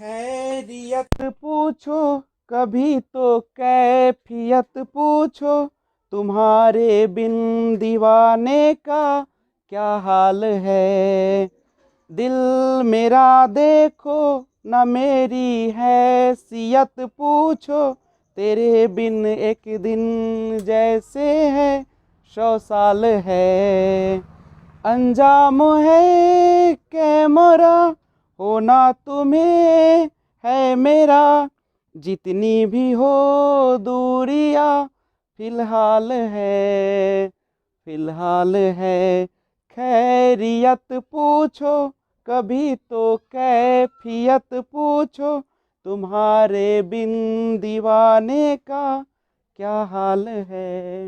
खैरियत पूछो कभी तो कैफियत पूछो, तुम्हारे बिन दीवाने का क्या हाल है। दिल मेरा देखो न मेरी हैसियत पूछो, तेरे बिन एक दिन जैसे है 100 साल है। अंजाम है कैमरा होना तुम्हें है मेरा, जितनी भी हो दूरियां फिलहाल है, फिलहाल है। खैरियत पूछो कभी तो कैफियत पूछो, तुम्हारे बिन दीवाने का क्या हाल है।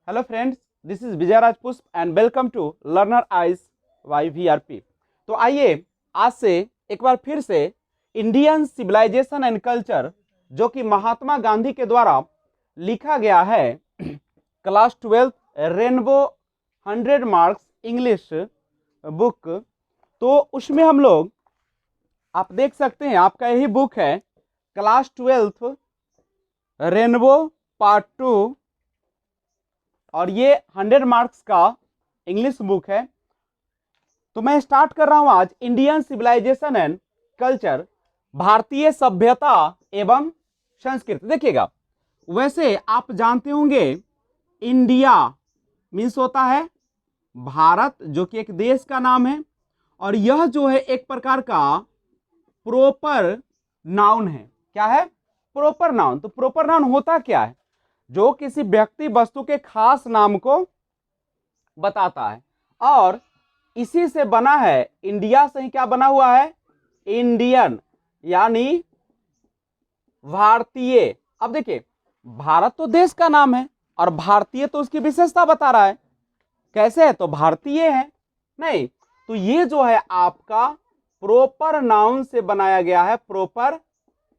Hello friends, this is Vijay Rajpushp and welcome to learner eyes YVRP। तो आइए आज से एक बार फिर से इंडियन सिविलाइजेशन एंड कल्चर, जो कि महात्मा गांधी के द्वारा लिखा गया है, class 12 rainbow 100 marks English book, तो उसमें हम लोग, आप देख सकते हैं आपका यही बुक है, क्लास 12 रेनबो पार्ट 2, और ये 100 मार्क्स का इंग्लिश बुक है। तो मैं स्टार्ट कर रहा हूं आज इंडियन सिविलाइजेशन एंड कल्चर, भारतीय सभ्यता एवं संस्कृति। देखिएगा, वैसे आप जानते होंगे इंडिया मीन्स होता है भारत, जो कि एक देश का नाम है, और यह जो है एक प्रकार का प्रॉपर नाउन है। क्या है? Proper noun. तो प्रॉपर नाउन होता क्या है? जो किसी व्यक्ति वस्तु के खास नाम को बताता है, और इसी से बना है, इंडिया से ही क्या बना हुआ है? इंडियन, यानी भारतीय। अब देखिए, भारत तो देश का नाम है और भारतीय तो उसकी विशेषता बता रहा है। कैसे है? तो भारतीय है नहीं, तो ये जो है आपका प्रॉपर नाउन से बनाया गया है, प्रॉपर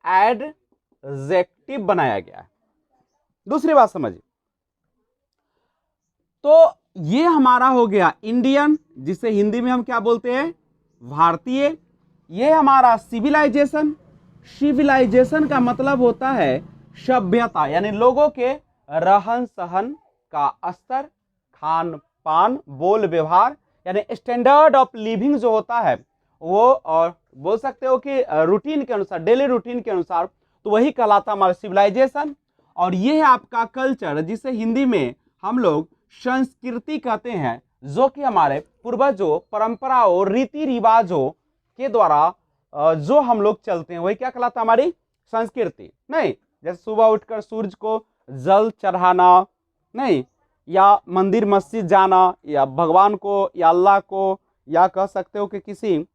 एडजेक्टिव बनाया गया है। दूसरी बात समझिए, तो ये हमारा हो गया इंडियन, जिसे हिंदी में हम क्या बोलते हैं? भारतीय। ये हमारा सिविलाइजेशन। सिविलाइजेशन का मतलब होता है सभ्यता, यानी लोगों के रहन सहन का स्तर, खान पान, बोल व्यवहार, यानी स्टैंडर्ड ऑफ लिविंग जो होता है वो, और बोल सकते हो कि रूटीन के अनुसार, डेली रूटीन के अनुसार, तो वही कहलाता हमारा सिविलाइजेशन। और ये है आपका कल्चर, जिसे हिंदी में हम लोग संस्कृति कहते हैं, जो कि हमारे पूर्वजों, परंपराओं, रीति रिवाजों के द्वारा जो हम लोग चलते हैं वही क्या कहलाता है? हमारी संस्कृति। नहीं, जैसे सुबह उठकर सूरज को जल चढ़ाना, नहीं, या मंदिर मस्जिद जाना, या भगवान को या अल्लाह को, या कह सकते हो कि किसी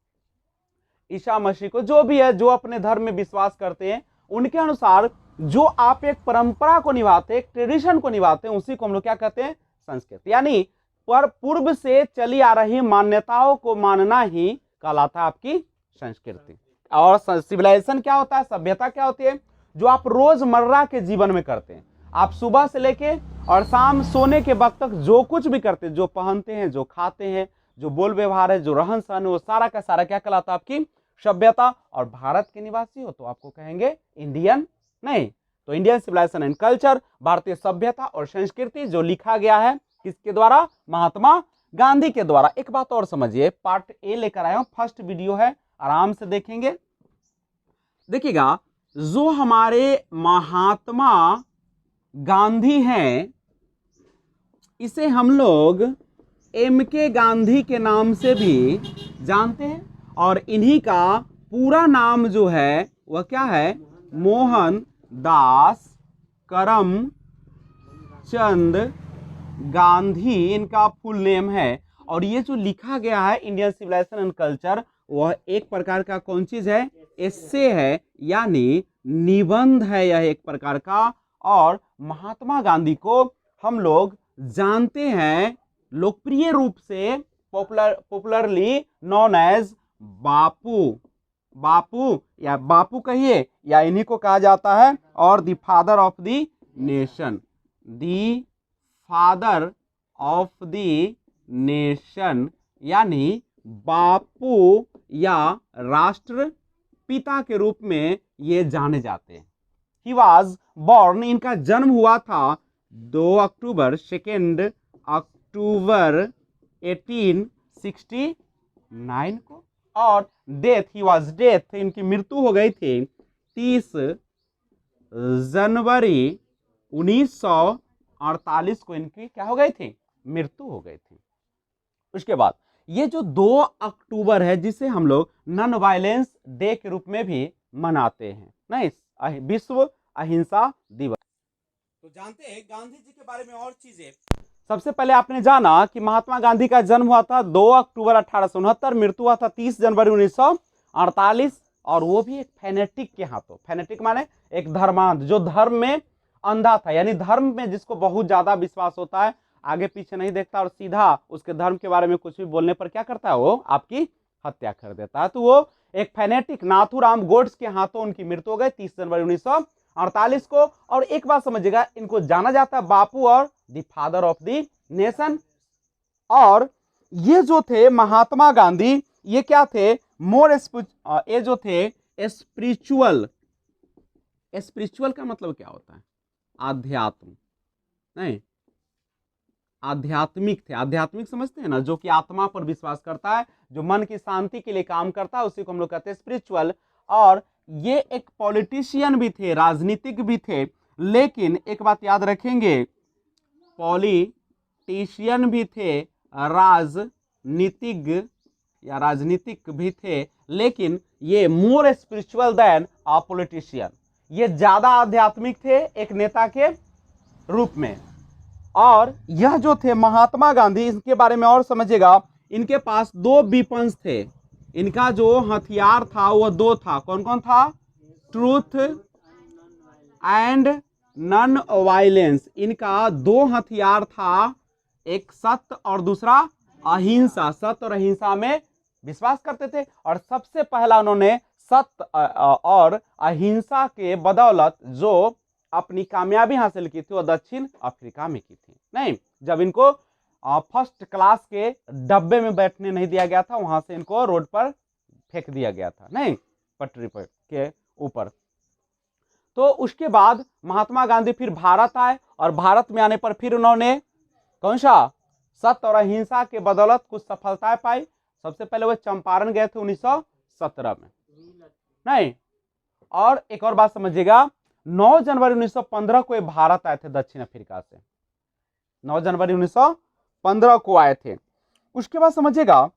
ईसा मसीह को, जो भी है, जो अपने धर्म में विश्वास करते हैं, उनके अनुसार जो आप एक परंपरा को निभाते हैं, एक ट्रेडिशन को निभाते हैं, उसी को हम लोग क्या कहते हैं? संस्कृति। यानी पर पूर्व से चली आ रही मान्यताओं को मानना ही कहलाता है आपकी संस्कृति। और सिविलाइजेशन क्या होता है? सभ्यता क्या होती है? जो आप रोजमर्रा के जीवन में करते हैं। आप सुबह से लेके और शाम सोने के वक्त तक जो कुछ भी करते हैं, जो पहनते हैं, जो खाते हैं, जो बोल व्यवहार है, जो रहन सहन है, वो सारा का सारा क्या कहलाता है? आपकी सभ्यता। और भारत के निवासी हो तो आपको कहेंगे इंडियन। नहीं, तो इंडियन सिविलाइजेशन एंड कल्चर, भारतीय सभ्यता और संस्कृति, जो लिखा गया है किसके द्वारा? महात्मा गांधी के द्वारा। एक बात और समझिए, पार्ट ए लेकर आया हूं, फर्स्ट वीडियो है, आराम से देखेंगे। देखिएगा, जो हमारे महात्मा गांधी हैं, इसे हम लोग MK गांधी के नाम से भी जानते हैं, और इन्हीं का पूरा नाम जो है वह क्या है? मोहन दास करमचंद गांधी इनका फुल नेम है। और ये जो लिखा गया है इंडियन सिविलाइजेशन एंड कल्चर, वह एक प्रकार का कौन चीज है? एस्से है, यानी निबंध है यह एक प्रकार का। और महात्मा गांधी को हम लोग जानते हैं लोकप्रिय रूप से, पॉपुलरली नॉन एज बापू। बापू या बापू कहिए, या इन्हीं को कहा जाता है, और the father of the nation, the father of the nation, यानी बापू या राष्ट्र पिता के रूप में ये जाने जाते हैं। ही वॉज बॉर्न, इनका जन्म हुआ था 2 अक्टूबर 2 अक्टूबर 1869 को, और डेथ, ही वॉज डेथ, इनकी मृत्यु हो गई थी 30 जनवरी 1948 को इनकी क्या हो गई थी, मृत्यु हो गई थी। उसके बाद ये जो 2 अक्टूबर है जिसे हम लोग नॉन वायलेंस डे के रूप में भी मनाते हैं, नहीं, विश्व अहिंसा दिवस। तो जानते हैं गांधी जी के बारे में और चीजें। सबसे पहले आपने जाना कि महात्मा गांधी का जन्म हुआ था 2 अक्टूबर 1869, मृत्यु हुआ था 30 जनवरी 1948, और वो भी एक फैनेटिक के हाथों। फैनेटिक माने एक धर्मांध, जो धर्म में अंधा था, यानी धर्म में जिसको बहुत ज्यादा विश्वास होता है, आगे पीछे नहीं देखता और सीधा उसके धर्म के बारे में कुछ भी बोलने पर क्या करता है, वो आपकी हत्या कर देता है। तो वो एक फैनेटिक नाथूराम गोड्स के हाथों उनकी मृत्यु हो गई 30 जनवरी 1948 को। और एक बात समझिएगा, इनको जाना जाता है बापू और the father of the nation. और ये जो थे महात्मा गांधी, ये क्या थे, मोर ये जो थे स्पिरिचुअल। स्पिरिचुअल का मतलब क्या होता है, आध्यात्म, नहीं, आध्यात्मिक थे। आध्यात्मिक समझते हैं ना, जो कि आत्मा पर विश्वास करता है, जो मन की शांति के लिए काम करता है, उसी को हम लोग कहते हैं स्पिरिचुअल। और ये एक पॉलिटिशियन भी थे, राजनीतिक भी थे, लेकिन एक बात याद रखेंगे, पॉलिटिशियन भी थे, राजनीतिक या राजनीतिक भी थे, लेकिन ये मोर स्पिरिचुअल देन अ पॉलिटिशियन, ये ज्यादा आध्यात्मिक थे एक नेता के रूप में। और यह जो थे महात्मा गांधी, इनके बारे में और समझिएगा, इनके पास 2 वीपन्स थे। इनका जो हथियार था वो 2 था। कौन कौन था, ट्रूथ एंड नॉन वायलेंस। इनका 2 हथियार था, एक सत्य और दूसरा अहिंसा। सत्य और अहिंसा में विश्वास करते थे, और सबसे पहला उन्होंने सत्य और अहिंसा के बदौलत जो अपनी कामयाबी हासिल की थी वो दक्षिण अफ्रीका में की थी। नहीं, जब इनको फर्स्ट क्लास के डब्बे में बैठने नहीं दिया गया था, वहां से इनको रोड पर फेंक दिया गया था, नहीं, पटरी पर के ऊपर। तो उसके बाद महात्मा गांधी फिर भारत आए, और भारत में आने पर फिर उन्होंने कौन सा, सत्य और अहिंसा के बदौलत कुछ सफलताएं पाई। सबसे पहले वो चंपारण गए थे 1917 में, नहीं। और एक और बात समझिएगा, 9 जनवरी 1915 को ये भारत आए थे दक्षिण अफ्रीका से, 9 जनवरी 1915 को आए थे। उसके बाद समझिएगा,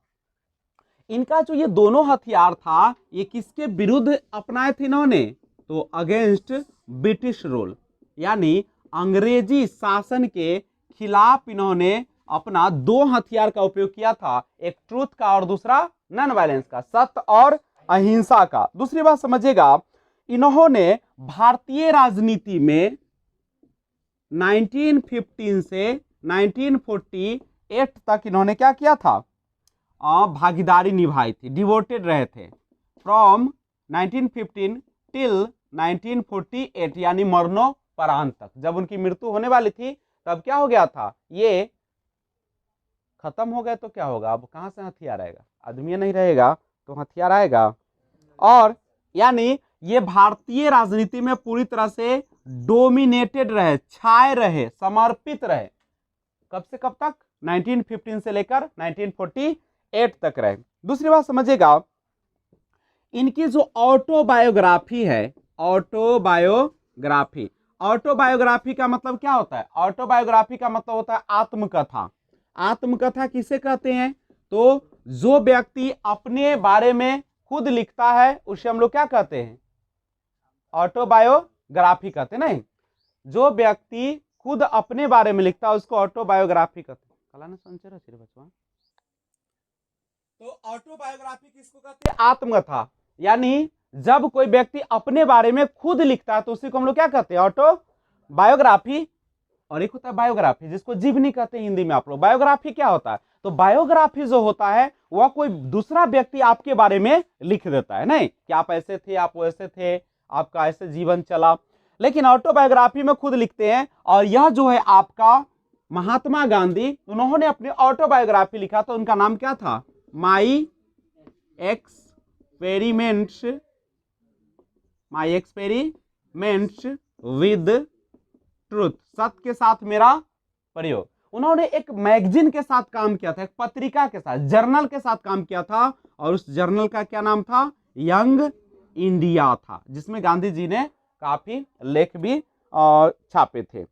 इनका जो ये दोनों हथियार था, ये किसके विरुद्ध अपनाए थे इन्होंने, तो अगेंस्ट ब्रिटिश रूल, यानी अंग्रेजी शासन के खिलाफ इन्होंने अपना 2 हथियार का उपयोग किया था, एक ट्रूथ का और दूसरा नॉन वायलेंस का, सत्य और अहिंसा का। दूसरी बात समझिएगा, इन्होंने भारतीय राजनीति में 1915 से 1948 तक इन्होंने क्या किया था, भागीदारी निभाई थी, डिवोटेड रहे थे, फ्रॉम 1915 टिल 1948, यानी मरणोपरांत तक। जब उनकी मृत्यु होने वाली थी तब क्या हो गया था, ये खत्म हो गए, तो क्या होगा, अब कहां से हथियार आएगा, आदमी नहीं रहेगा तो हथियार आएगा। और यानी ये भारतीय राजनीति में पूरी तरह से डोमिनेटेड रहे, छाए रहे, समर्पित रहे। कब से कब तक, 1915 से लेकर 1948 तक रहे। दूसरी बात समझिएगा, इनकी जो ऑटोबायोग्राफी है, ऑटोबायोग्राफी, ऑटोबायोग्राफी का मतलब क्या होता है, ऑटोबायोग्राफी का मतलब होता है आत्मकथा। आत्मकथा किसे कहते हैं, तो जो व्यक्ति अपने बारे में खुद लिखता है उसे हम लोग क्या कहते हैं, ऑटोबायोग्राफी कहते हैं, नहीं। जो व्यक्ति खुद अपने बारे में लिखता है उसको ऑटोबायोग्राफी कहते हैं। कला ने संचय बचवा। तो ऑटोबायोग्राफी किसको कहते हैं, आत्मकथा। यानी जब कोई व्यक्ति अपने बारे में खुद लिखता है तो उसी को हम लोग क्या कहते हैं, ऑटोबायोग्राफी। और एक होता है बायोग्राफी, जिसको जीवनी कहते हैं हिंदी में आप लोग। बायोग्राफी क्या होता है, तो बायोग्राफी जो होता है वह कोई दूसरा व्यक्ति आपके बारे में लिख देता है, नहीं कि आप ऐसे थे, आप वैसे थे, आपका ऐसे जीवन चला। लेकिन ऑटोबायोग्राफी में खुद लिखते हैं। और यह जो है आपका महात्मा गांधी, उन्होंने अपनी ऑटोबायोग्राफी लिखा, तो उनका नाम क्या था, my experiments my experiments with truth, सत्य के साथ मेरा प्रयोग। उन्होंने एक मैगजीन के साथ काम किया था, एक पत्रिका के साथ, जर्नल के साथ काम किया था, और उस जर्नल का क्या नाम था? यंग इंडिया था, जिसमें गांधी जी ने काफी लेख भी छापे थे।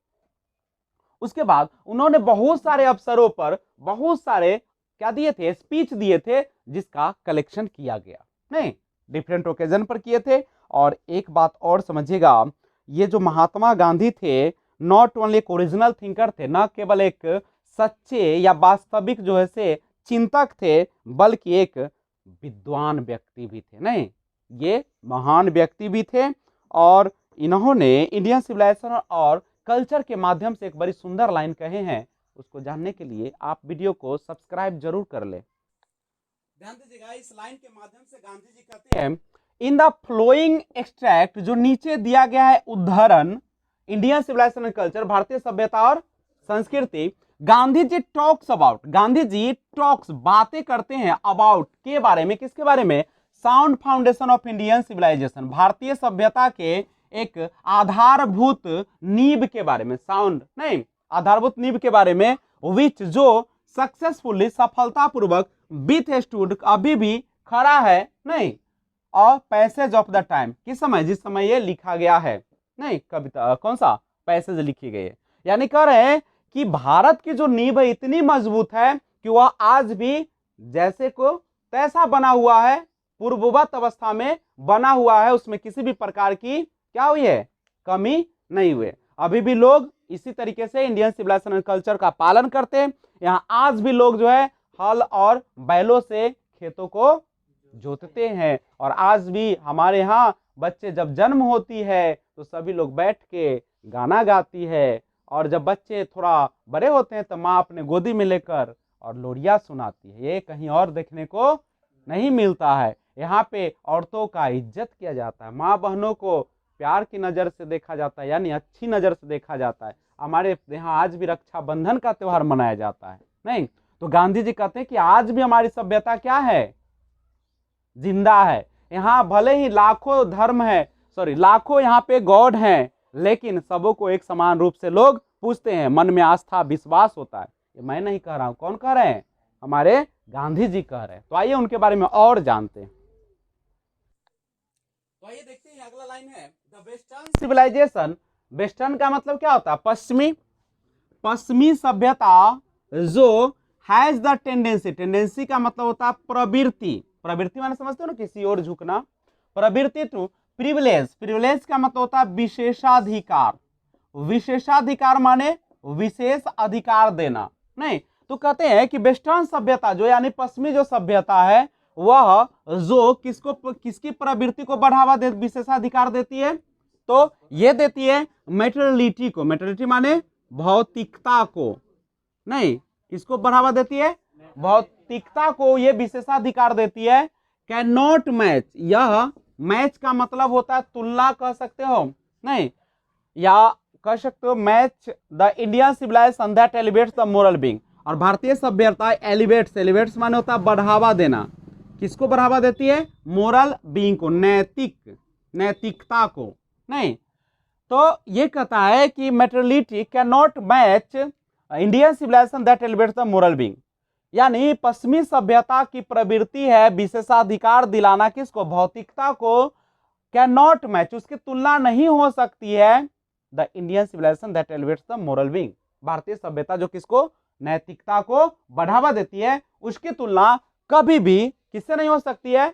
उसके बाद उन्होंने बहुत सारे अवसरों पर बहुत सारे क्या दिए थे? स्पीच दिए थे, जिसका कलेक्शन किया गया, नहीं, डिफरेंट ओकेजन पर किए थे। और एक बात और समझिएगा, ये जो महात्मा गांधी थे, नॉट ओनली एक ओरिजिनल थिंकर थे, न केवल एक सच्चे या वास्तविक जो है से चिंतक थे, बल्कि एक विद्वान व्यक्ति भी थे। नहीं, ये महान व्यक्ति भी थे, और इन्होंने इंडियन सिविलाइजेशन और कल्चर के माध्यम से एक बड़ी सुंदर लाइन कहे हैं। उसको जानने के लिए आप वीडियो को सब्सक्राइब जरूर कर ले। ध्यान दीजिएगा, इस लाइन के माध्यम से गांधी जी कहते हैं, इन द फ्लोइंग एक्सट्रैक्ट, जो नीचे दिया गया है उदाहरण, इंडियन सिविलाइजेशन एंड कल्चर, भारतीय सभ्यता और संस्कृति, Gandhi ji talks about, Gandhi ji talks, बातें करते हैं, अबाउट, के बारे में, किसके बारे में? Sound foundation of Indian civilization, भारतीय सभ्यता के एक आधारभूत नींव के बारे में, साउंड नहीं, आधारभूत नींव के बारे में, विच, जो सक्सेसफुली, सफलतापूर्वक, विथ स्टूड, अभी भी खड़ा है, नहीं, और पैसेज ऑफ द टाइम, किस समय? जिस समय ये लिखा गया है, नहीं, कविता, कौन सा पैसेज लिखी गई है। यानी कह रहे हैं कि भारत की जो नींव है इतनी मजबूत है कि वह आज भी जैसे को तैसा बना हुआ है, पूर्ववत अवस्था में बना हुआ है, उसमें किसी भी प्रकार की क्या हुई है? कमी नहीं हुई। अभी भी लोग इसी तरीके से इंडियन सिविलाइजेशन एंड कल्चर का पालन करते हैं। यहाँ आज भी लोग जो है हल और बैलों से खेतों को जोतते हैं, और आज भी हमारे यहाँ बच्चे जब जन्म होती है तो सभी लोग बैठ के गाना गाती है, और जब बच्चे थोड़ा बड़े होते हैं तो माँ अपने गोदी में लेकर और लोरिया सुनाती है। ये कहीं और देखने को नहीं मिलता है। यहाँ पे औरतों का इज्जत किया जाता है, माँ बहनों को प्यार की नज़र से देखा जाता है, यानी अच्छी नज़र से देखा जाता है। हमारे यहाँ आज भी रक्षाबंधन का त्यौहार मनाया जाता है, नहीं? तो गांधी जी कहते हैं कि आज भी हमारी सभ्यता क्या है? जिंदा है। यहाँ भले ही लाखों धर्म है, लाखों यहाँ पे गॉड हैं, लेकिन सबों को एक समान रूप से लोग पूछते हैं, मन में आस्था विश्वास होता है। ये मैं नहीं कह रहा हूं, कौन कह रहे हैं? हमारे गांधी जी कह रहे हैं। तो आइए उनके बारे में और जानते हैं। तो आइए देखते हैं, अगला लाइन है, द वेस्टर्न सिविलाइजेशन। वेस्टर्न का मतलब क्या होता है? पश्चिमी। पश्चिमी सभ्यता जो हैज द टेंडेंसी, टेंडेंसी का मतलब होता है प्रवृत्ति, प्रवृत्ति माने समझते हो ना, किसी और झुकना, प्रवृत्ति टू प्रिविलेज, प्रिविलेज का मतलब होता है विशेषाधिकार, विशेषाधिकार माने विशेष अधिकार देना, नहीं? तो कहते हैं कि वेस्टर्न सभ्यता जो, यानी पश्चिमी जो सभ्यता है, वह जो किसकी प्रवृत्ति को बढ़ावा दे, विशेषाधिकार देती है? तो ये देती है मेटेरियलिटी को, मेटेरियलिटी माने भौतिकता को, नहीं, किसको बढ़ावा देती है? भौतिकता को ये विशेषाधिकार देती है। कैन नॉट मैच, यह मैच का मतलब होता है तुलना, कह सकते हो, नहीं, या कह सकते हो match the Indian civilization that elevates the moral being, और भारतीय सभ्यता एलिवेट्स, एलिवेट्स माने होता है बढ़ावा देना, किसको बढ़ावा देती है? मोरल बीइंग को, नैतिक, नैतिकता को, नहीं? तो ये कहता है कि materiality can not match Indian civilization that elevates the moral being, यानी पश्चिमी सभ्यता की प्रवृत्ति है विशेषाधिकार दिलाना, किसको? भौतिकता को, कैन नॉट मैच, उसकी तुलना नहीं हो सकती है the Indian civilization that elevates the moral being, भारतीय सभ्यता जो किसको? नैतिकता को बढ़ावा देती है, उसकी तुलना कभी भी किससे नहीं हो सकती है?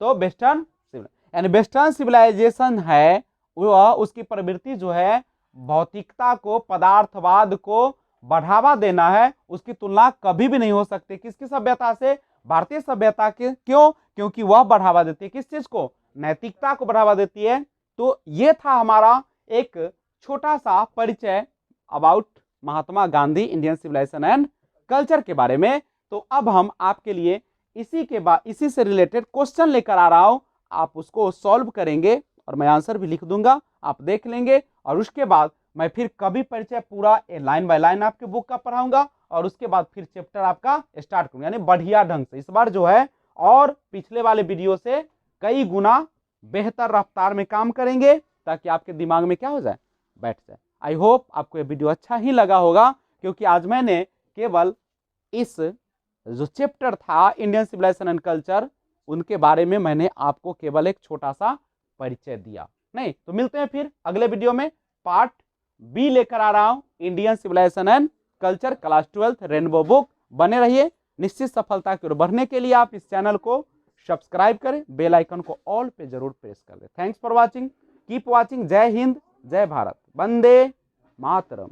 तो वेस्टर्न, यानी वेस्टर्न सिविलाइजेशन है वह, उसकी प्रवृत्ति जो है भौतिकता को, पदार्थवाद को बढ़ावा देना है, उसकी तुलना कभी भी नहीं हो सकती किसकी सभ्यता से? भारतीय सभ्यता के। क्यों? क्योंकि वह बढ़ावा देती है किस चीज को? नैतिकता को बढ़ावा देती है। तो ये था हमारा एक छोटा सा परिचय about Mahatma Gandhi, Indian civilization and culture के बारे में। तो अब हम आपके लिए इसी से रिलेटेड क्वेश्चन लेकर आ रहा हूं, आप उसको सॉल्व करेंगे और मैं आंसर भी लिख दूंगा, आप देख लेंगे, और उसके बाद मैं फिर कभी परिचय पूरा लाइन बाय लाइन आपके बुक का पढ़ाऊंगा, और उसके बाद फिर चैप्टर आपका स्टार्ट करूंगा, यानी बढ़िया ढंग से। इस बार जो है और पिछले वाले वीडियो से कई गुना बेहतर रफ्तार में काम करेंगे ताकि आपके दिमाग में क्या हो जाए, बैठ जाए। आई होप आपको ये वीडियो अच्छा ही लगा होगा, क्योंकि आज मैंने केवल इस जो चैप्टर था इंडियन सिविलाइजेशन एंड कल्चर, उनके बारे में मैंने आपको केवल एक छोटा सा परिचय दिया। नहीं तो मिलते हैं फिर अगले वीडियो में, पार्ट बी लेकर आ रहा हूं, Indian civilization and culture class 12 rainbow book. बने रहिए। निश्चित सफलता की ओर बढ़ने के लिए आप इस चैनल को सब्सक्राइब करें, बेल आइकन को ऑल पे जरूर प्रेस कर दें। Thanks for watching, keep watching. जय हिंद, जय भारत, वंदे मातरम।